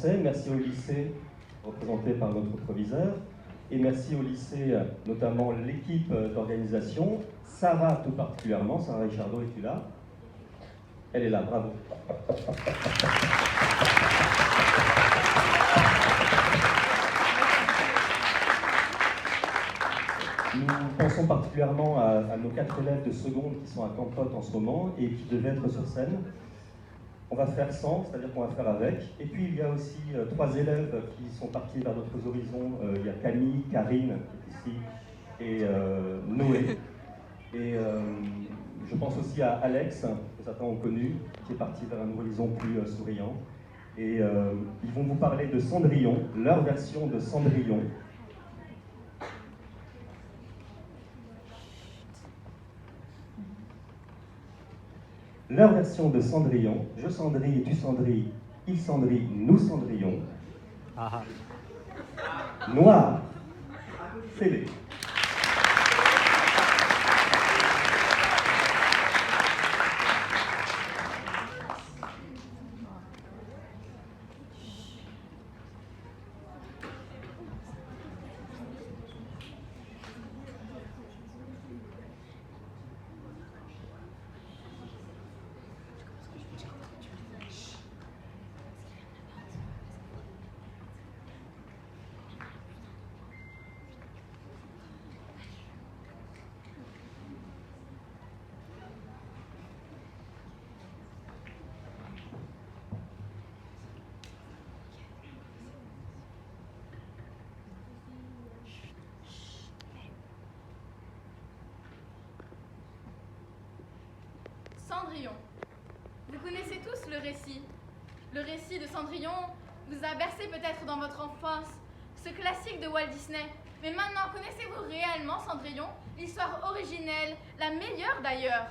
Merci au lycée, représenté par notre proviseur, et merci au lycée, notamment l'équipe d'organisation. Sarah, tout particulièrement, Sarah Richardot, es-tu là? Elle est là, bravo. Nous pensons particulièrement à nos 4 élèves de seconde qui sont à Campote en ce moment et qui devaient être sur scène. On va faire sans, c'est-à-dire qu'on va faire avec. Et puis il y a aussi 3 élèves qui sont partis vers d'autres horizons. Il y a Camille, Karine, qui est ici, et Noé. Et je pense aussi à Alex, que certains ont connu, qui est parti vers un horizon plus souriant. Et ils vont vous parler de Cendrillon, leur version de Cendrillon. Leur version de Cendrillon, je cendrille, tu cendrilles, il cendrille, nous cendrillons. Noir, fêlé. Cendrillon. Vous connaissez tous le récit. Le récit de Cendrillon vous a bercé peut-être dans votre enfance, ce classique de Walt Disney. Mais maintenant, connaissez-vous réellement Cendrillon? L'histoire originelle, la meilleure d'ailleurs.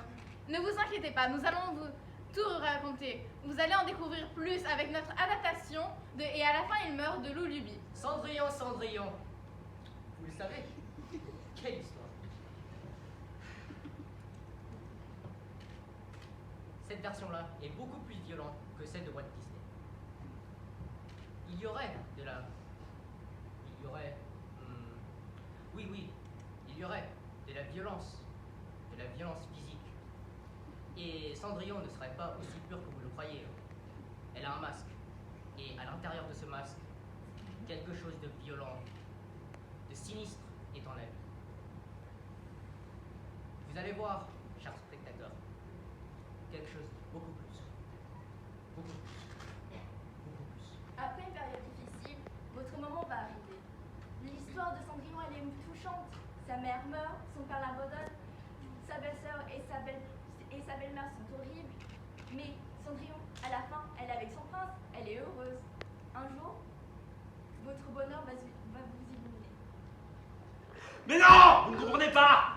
Ne vous inquiétez pas, nous allons vous tout raconter. Vous allez en découvrir plus avec notre adaptation de Et à la fin il meurt de Lou Luby. Cendrillon, Cendrillon. Vous le savez? Quelle histoire! Cette version-là est beaucoup plus violente que celle de Walt Disney. Il y aurait de la... Il y aurait... Oui, il y aurait de la violence physique. Et Cendrillon ne serait pas aussi pure que vous le croyez. Elle a un masque. Et à l'intérieur de ce masque, quelque chose de violent, de sinistre est en elle. Vous allez voir, chers spectateurs, quelque chose de beaucoup plus. Après une période difficile, votre moment va arriver. L'histoire de Cendrillon, elle est touchante. Sa mère meurt, son père l'abandonne, sa belle-sœur et sa belle-mère sont horribles. Mais Cendrillon, à la fin, elle est avec son prince, elle est heureuse. Un jour, votre bonheur va vous illuminer. Mais non! Vous ne comprenez pas!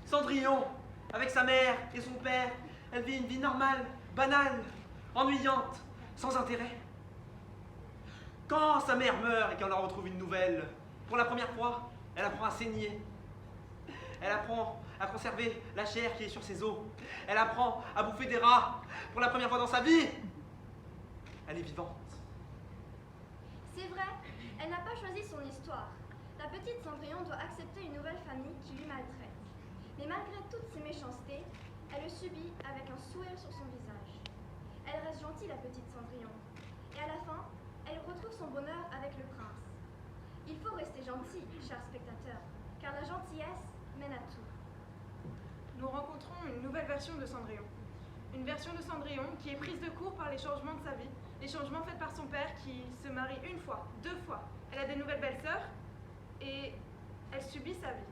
Cendrillon, avec sa mère et son père, elle vit une vie normale, banale, ennuyante, sans intérêt. Quand sa mère meurt et qu'elle en retrouve une nouvelle, pour la première fois, elle apprend à saigner. Elle apprend à conserver la chair qui est sur ses os. Elle apprend à bouffer des rats pour la première fois dans sa vie. Elle est vivante. C'est vrai, elle n'a pas choisi son histoire. La petite Cendrillon doit accepter une nouvelle famille qui lui maltraite. Mais malgré toutes ses méchancetés, elle le subit avec un sourire sur son visage. Elle reste gentille, la petite Cendrillon. Et à la fin, elle retrouve son bonheur avec le prince. Il faut rester gentil, chers spectateurs, car la gentillesse mène à tout. Nous rencontrons une nouvelle version de Cendrillon. Une version de Cendrillon qui est prise de court par les changements de sa vie, les changements faits par son père qui se marie 1 fois, 2 fois. Elle a des nouvelles belles-sœurs et elle subit sa vie.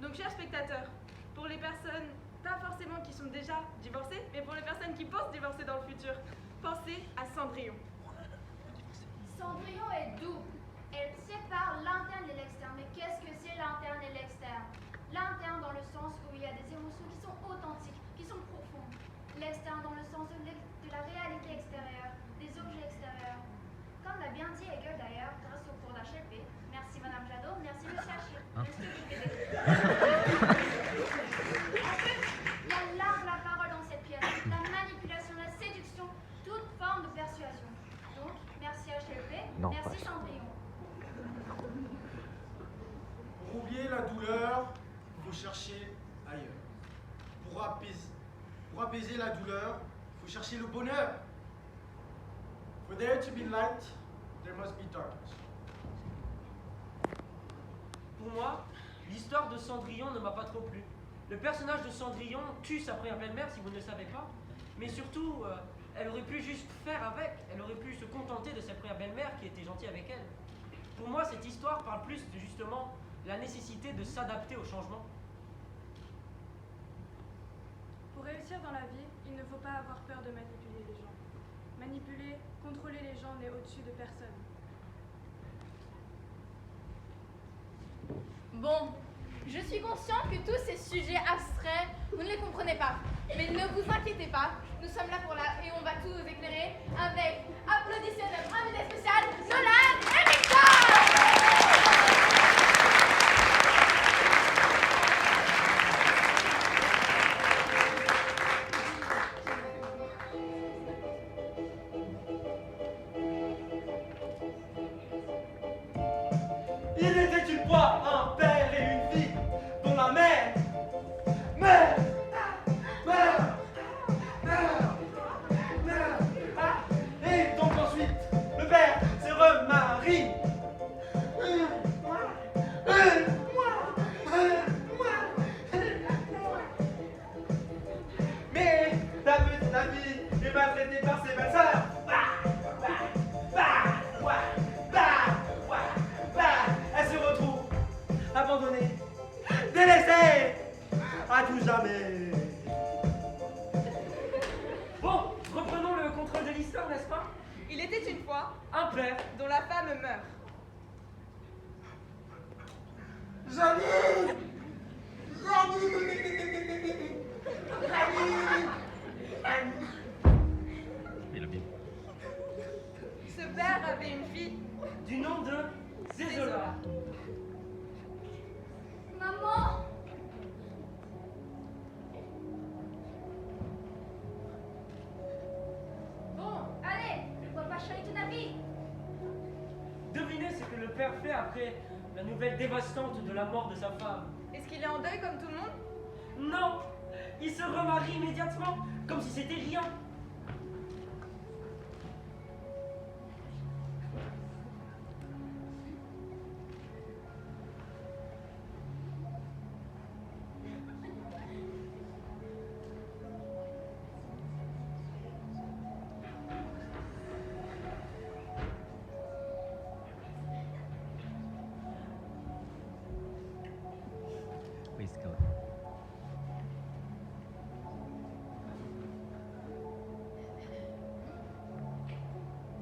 Donc, chers spectateurs, pour les personnes, pas forcément qui sont déjà divorcées, mais pour les personnes qui pensent divorcer dans le futur, pensez à Cendrillon. Cendrillon est double. Elle sépare l'interne et l'externe. Mais qu'est-ce que c'est l'interne et l'externe? L'interne dans le sens où il y a des émotions qui sont authentiques, qui sont profondes. L'externe dans le sens de la réalité extérieure, des objets extérieurs. Comme l'a bien dit Hegel d'ailleurs, grâce au cours d'HLP. Merci Madame Jadot, merci Monsieur Hachier. En plus, il y a l'art de la parole dans cette pièce. La manipulation, la séduction, toute forme de persuasion. Donc Non, Merci pas. Cendrillon. Pour oublier la douleur, il faut chercher ailleurs. Pour apaiser la douleur, il faut chercher le bonheur. For there to be light, there must be darkness. Pour moi, l'histoire de Cendrillon ne m'a pas trop plu. Le personnage de Cendrillon tue sa première belle-mère, si vous ne le savez pas. Mais surtout, elle aurait pu juste faire avec. Elle aurait pu se contenter de sa première belle-mère qui était gentille avec elle. Pour moi, cette histoire parle plus de justement la nécessité de s'adapter au changement. Pour réussir dans la vie, il ne faut pas avoir peur de manipuler les gens. Manipuler, contrôler les gens n'est au-dessus de personne. Bon, je suis consciente que tous ces sujets abstraits, vous ne les comprenez pas. Mais ne vous inquiétez pas, nous sommes là pour là et on va tout vous éclairer avec applaudissez notre invité spécial, Nolan et Victor! Il était une fois un père et une fille dont la mère meurt. Et donc ensuite, le père se remarie. Mais la fille est maltraitée par ses belles sœurs. Elle se retrouve abandonnée, délaissée à tout jamais. Bon, reprenons le contrôle de l'histoire, n'est-ce pas? Il était une fois Un père. dont la femme meurt. Ce père avait une fille. Du nom de Zézola. Maman! Bon, allez, on va pas chialer toute la vie. Devinez ce que le père fait après la nouvelle dévastante de la mort de sa femme. Est-ce qu'il est en deuil comme tout le monde? Non, il se remarie immédiatement, comme si c'était rien.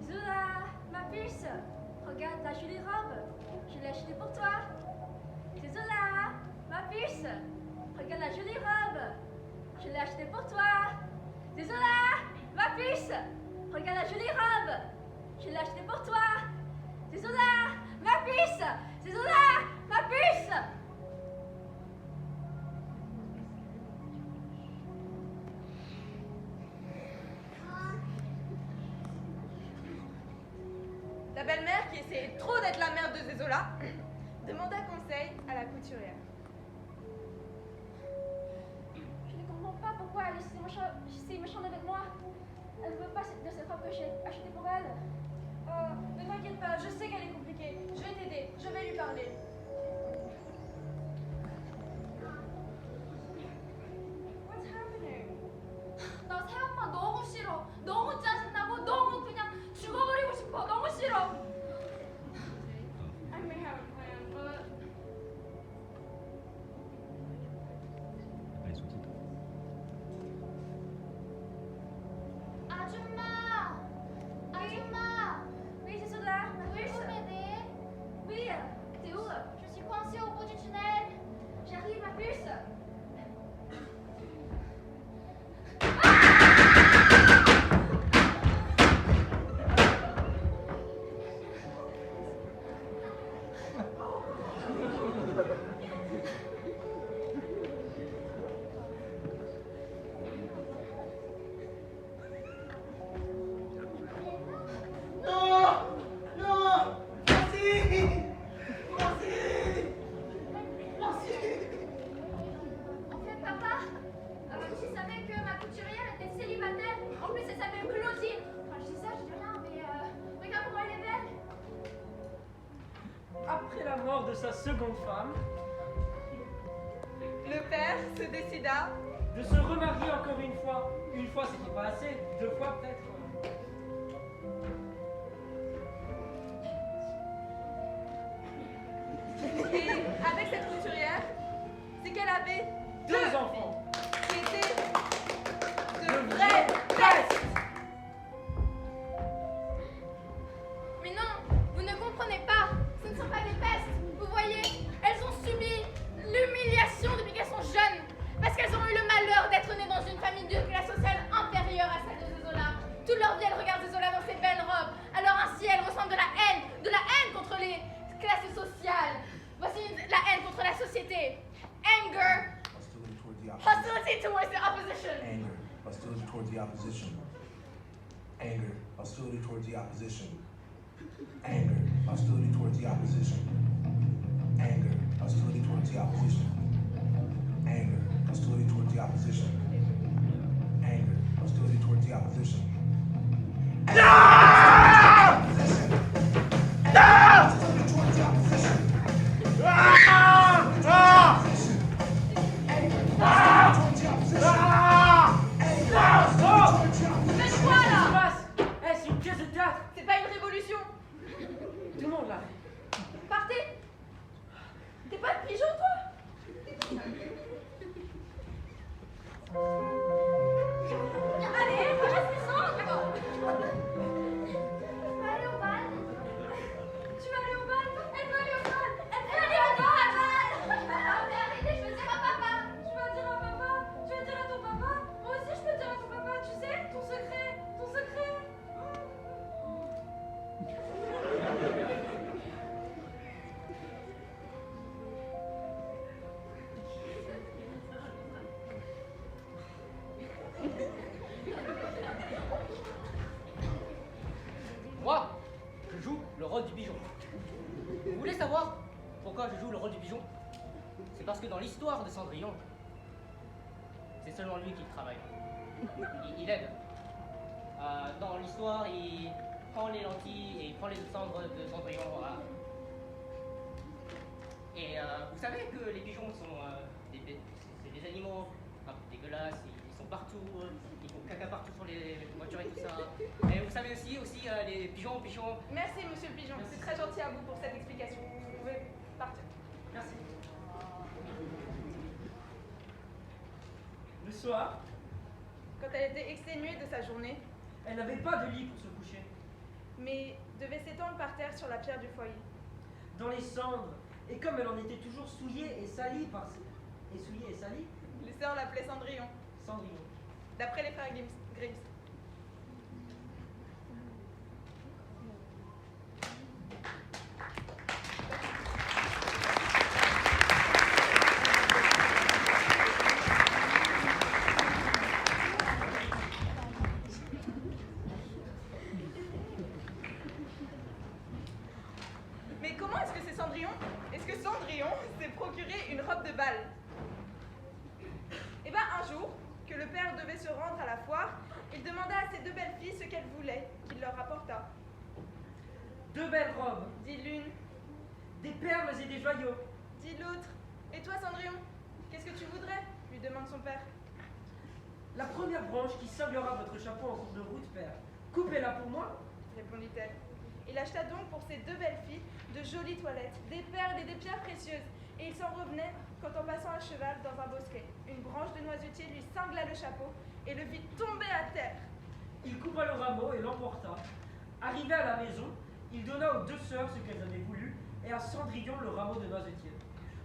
Zula, ma puce, regarde la jolie robe. Je l'ai achetée pour toi. Zula, ma puce, regarde la jolie robe. Je l'ai achetée pour toi. Zula, ma puce, regarde la jolie robe. Je l'ai achetée pour toi. Zula, ma puce, Zula, ma puce. La belle-mère, qui essayait trop d'être la mère de Zézola, demanda conseil à la couturière. Je ne comprends pas pourquoi elle est si méchante avec moi. Elle ne veut pas de cette robe que j'ai achetée pour elle. Ne t'inquiète pas, je sais qu'elle est compliquée. Je vais t'aider, je vais lui parler. What's happening? 나 새엄마 너무 싫어. 너무 짜증나고 너무 그냥 죽어버리고 싶어. 너무 싫어. I may have a plan, but 아줌마, 아줌마. de sa seconde femme, Le père se décida. de se remarier encore une fois. Une fois, c'était pas assez, 2 fois peut-être. Et avec cette couturière, c'est qu'elle avait 2 enfants. qui étaient de vraies pestes. Mais non, vous ne comprenez pas. Ce ne sont pas des pestes. Vous voyez, elles ont subi l'humiliation depuis qu'elles sont jeunes. Parce qu'elles ont eu le malheur d'être nées dans une famille de classe sociale inférieure à celle de Zola. Toute leur vie, elles regardent Zola dans ses belles robes. Alors ainsi, elles ressentent de la haine contre les classes sociales. Voici la haine contre la société. Anger, Hostility towards the opposition. hostility towards the opposition. Anger, hostility towards the opposition. Anger, hostility towards the opposition. Anger, hostility towards the opposition. Anger, hostility towards the opposition. Anger, hostility towards the opposition. Faites quoi Qu'est-ce qui se là? passe? Eh, c'est une pièce de théâtre. C'est pas une révolution. Tout le monde là. Partez. T'es pas de pigeon toi? Allez, reste descendre. Tu vas aller au bal? Tu vas aller au bal? Elle veut aller au bal! Elle veut aller au bal! Ah, mais arrêtez, je veux dire à papa! Tu vas dire à papa? Tu vas dire à ton papa? Moi aussi je peux dire à ton papa, tu sais? Ton secret! Ton secret! Moi, je joue le rôle du pigeon. Vous voulez savoir pourquoi je joue le rôle du pigeon? C'est parce que dans l'histoire de Cendrillon, c'est seulement lui qui travaille. Il aide. Dans l'histoire, il prend les lentilles et il prend les cendres de Cendrillon. Voilà. Et vous savez que les pigeons sont c'est des animaux un peu dégueulasses, ils sont partout, ils font caca partout sur les voitures et tout ça. Et vous savez aussi les pigeons. Merci monsieur le pigeon, c'est très gentil à vous pour cette explication. Vous pouvez partir. Merci. Le soir, Quand elle était exténuée de sa journée, elle n'avait pas de lit pour se coucher. mais devait s'étendre par terre sur la pierre du foyer. Dans les cendres, et comme elle en était toujours souillée et salie par... Les sœurs l'appelaient Cendrillon, Cendrillon. d'après les frères Grimm. Mais comment est-ce que c'est Cendrillon? Est-ce que Cendrillon s'est procuré une robe de bal? Eh ben un jour, que le père devait se rendre à la foire, il demanda à ses 2 belles filles ce qu'elles voulaient, qu'il leur apporta. 2 belles robes, Dit l'une, des perles et des joyaux. dit l'autre. Et toi Cendrillon, qu'est-ce que tu voudrais? Lui demande son père. La première branche qui cinglera votre chapeau en cours de route, père. Coupez-la pour moi. Répondit-elle. Il acheta donc pour ses 2 belles filles de jolies toilettes, des perles et des pierres précieuses, et il s'en revenait quand en passant à cheval dans un bosquet, une branche de noisetier lui cingla le chapeau et le fit tomber à terre. Il coupa le rameau et l'emporta. Arrivé à la maison, il donna aux 2 sœurs ce qu'elles avaient voulu, et à Cendrillon le rameau de noisetier.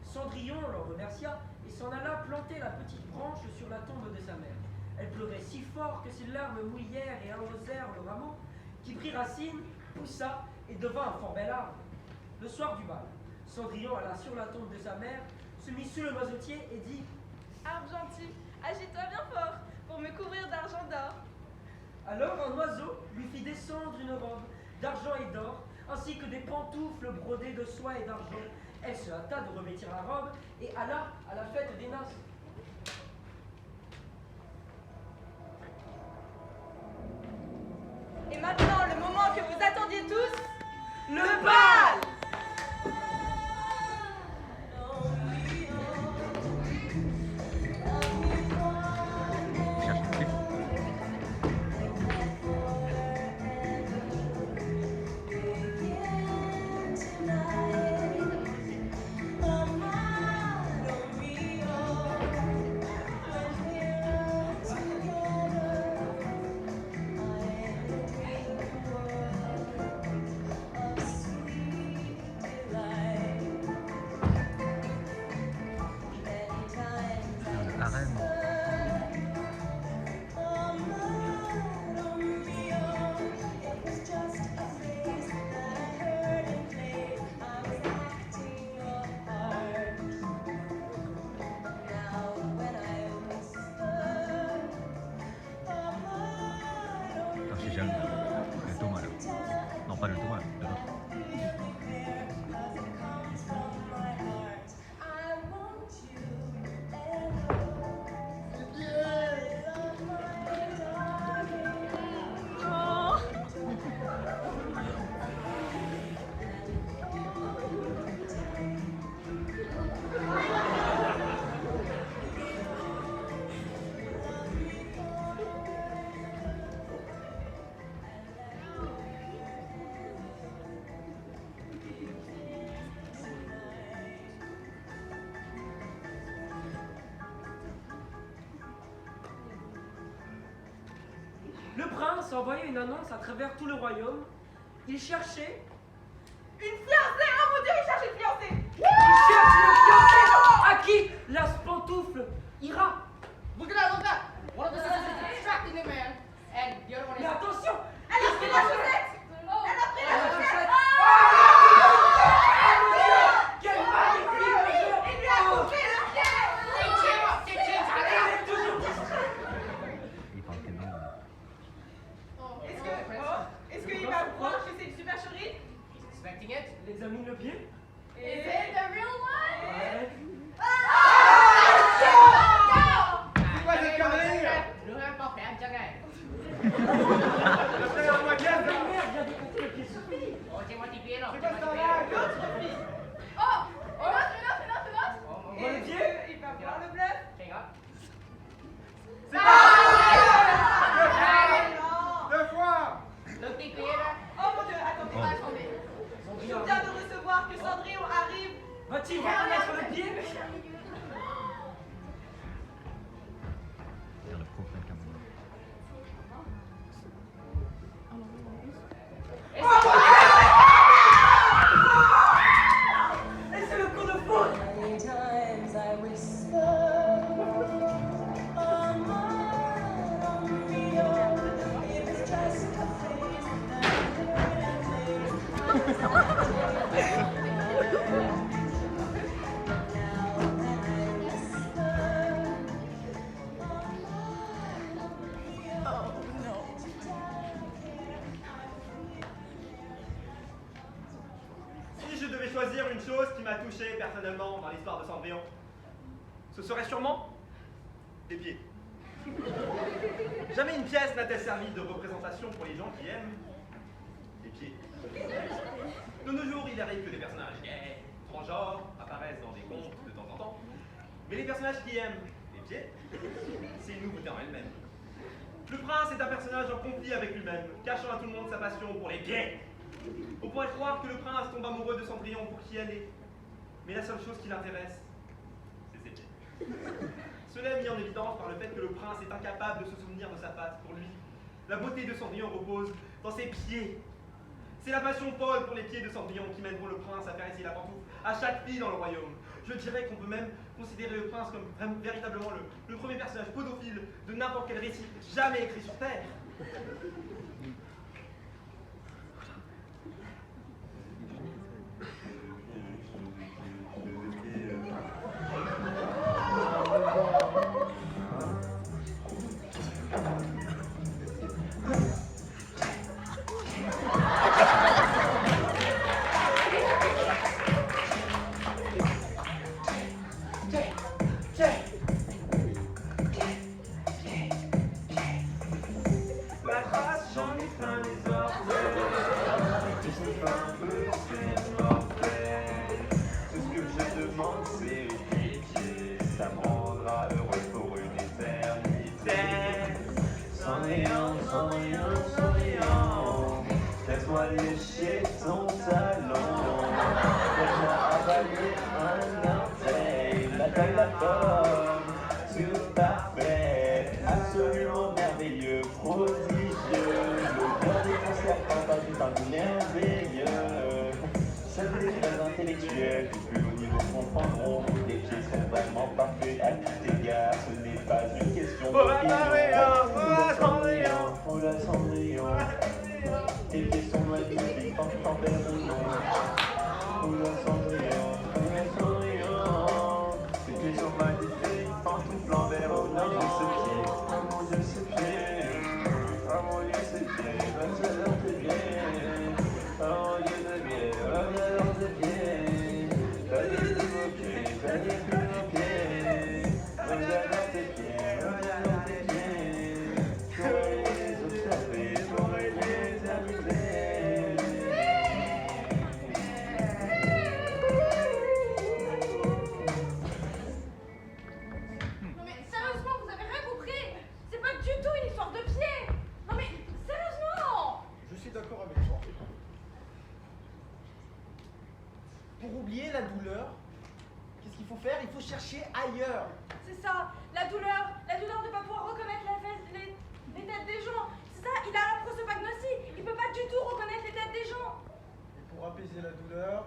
Cendrillon leur remercia et s'en alla planter la petite branche sur la tombe de sa mère. Elle pleurait si fort que ses larmes mouillèrent et arrosèrent le rameau, qui prit racine, poussa et devint un fort bel arbre. Le soir du bal, Cendrillon alla sur la tombe de sa mère, se mit sous le noisetier et dit « Arbre gentil, agite-toi bien fort pour me couvrir d'argent d'or. » Alors un oiseau lui fit descendre une robe d'argent et d'or, ainsi que des pantoufles brodées de soie et d'argent. Elle se hâta de revêtir la robe et alla à la fête des noces. Et maintenant, le moment que vous attendiez tous, le bal! 깃발을 뜯어야 돼. Le prince a envoyé une annonce à travers tout le royaume. Il cherchait... Une fiancée! Oh mon Dieu, il cherche une fiancée! Il cherche une fiancée à qui la pantoufle ira. Look at that, look at that! One of the sisters is distracting the man, and the other one is... Mais attention! Elle a pris la chaussette! Oh. Elle a pris la La chaussette! chaussette. Quel magnifique jeu! Il lui a coupé le pied! Elle est toujours... Il parle quelle langue? Est-ce qu'il va croire que c'est une supercherie? Expecting it? Il examine le pied. Is it the real one? Ouais. C'est quoi cette connerie? Le rêve pas fait, Jagai. C'est un magasin. La mère vient de compter le pied soufflé. Oh, c'est moi qui paye, non? C'est quoi ce travail? Oh, une autre. Oh, On voit le pied. Il va voir le bluff? Hang up. Deux fois. Look, the theater. Oh mon Dieu, attendez. Attendez. Je viens de recevoir que Cendrillon arrive. Va-t-il reconnaître le pied? Vers le prophète Cameroun. Et c'est le coup de foudre. Many times I whisper, oh Maria, it was just a phase, Si je devais choisir une chose qui m'a touché personnellement dans l'histoire de Cendrillon, ce serait sûrement les pieds. Jamais une pièce n'a-t-elle servi de représentation pour les gens qui aiment les pieds. De nos jours, il arrive que des personnages gays, transgenres, apparaissent dans des contes de temps en temps, mais les personnages qui aiment les pieds, c'est une nouveauté en elle-même. Le prince est un personnage en conflit avec lui-même, cachant à tout le monde sa passion pour les pieds. On pourrait croire que le prince tombe amoureux de Cendrillon pour qui elle est, mais la seule chose qui l'intéresse, c'est ses pieds. Cela est mis en évidence par le fait que le prince est incapable de se souvenir de sa patte. Pour lui, la beauté de Cendrillon repose dans ses pieds. C'est la passion folle pour les pieds de Cendrillon qui mèneront le prince à faire essayer la pantoufle à chaque fille dans le royaume. Je dirais qu'on peut même considérer le prince comme véritablement le premier personnage podophile de n'importe quel récit jamais écrit sur Terre. La face, j'en ai plein les orteils. Je sais pas un peu, c'est mortel. Tout ce que je demande, c'est pitié. Ça me rendra heureux pour une éternité. Cendrillon, Cendrillon, Cendrillon, laisse-moi lécher ton talon. Laisse-moi avaler un orteil. La taille, la forme, tout parfait. Absolument merveilleux, prodigieux. L'odeur des concerts quand un merveilleux. Seuls les vrais intellectuels du plus haut niveau comprendront que les pieds sont vraiment parfaits à tout égard. Ce n'est pas une question de Cendrillon, oh la Cendrillon. Tes pieds sont magnifiques, en père ou non. Oh la Cendrillon, oh la Cendrillon. Tes pieds sont magnifiques, pantoufles en verre au nord. Oh mon Dieu, ce pied, oh mon Dieu, ce pied, va se tes pieds. pour oublier la douleur, qu'est-ce qu'il faut faire? Il faut chercher ailleurs. C'est ça, la douleur de ne pas pouvoir reconnaître les têtes des gens. C'est ça, il a la prosopagnosie, il peut pas du tout reconnaître les têtes des gens. Et pour apaiser la douleur,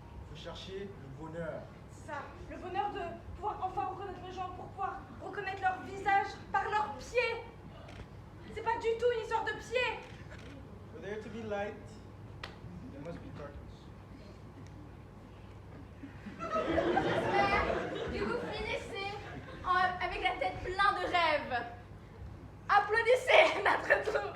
il faut chercher le bonheur. C'est ça, le bonheur de pouvoir enfin reconnaître les gens, pour pouvoir reconnaître leur visage par leurs pieds. C'est pas du tout une histoire de pieds. For there to be light, there must be darkness. J'espère que vous finissez avec la tête pleine de rêves. Applaudissez notre tour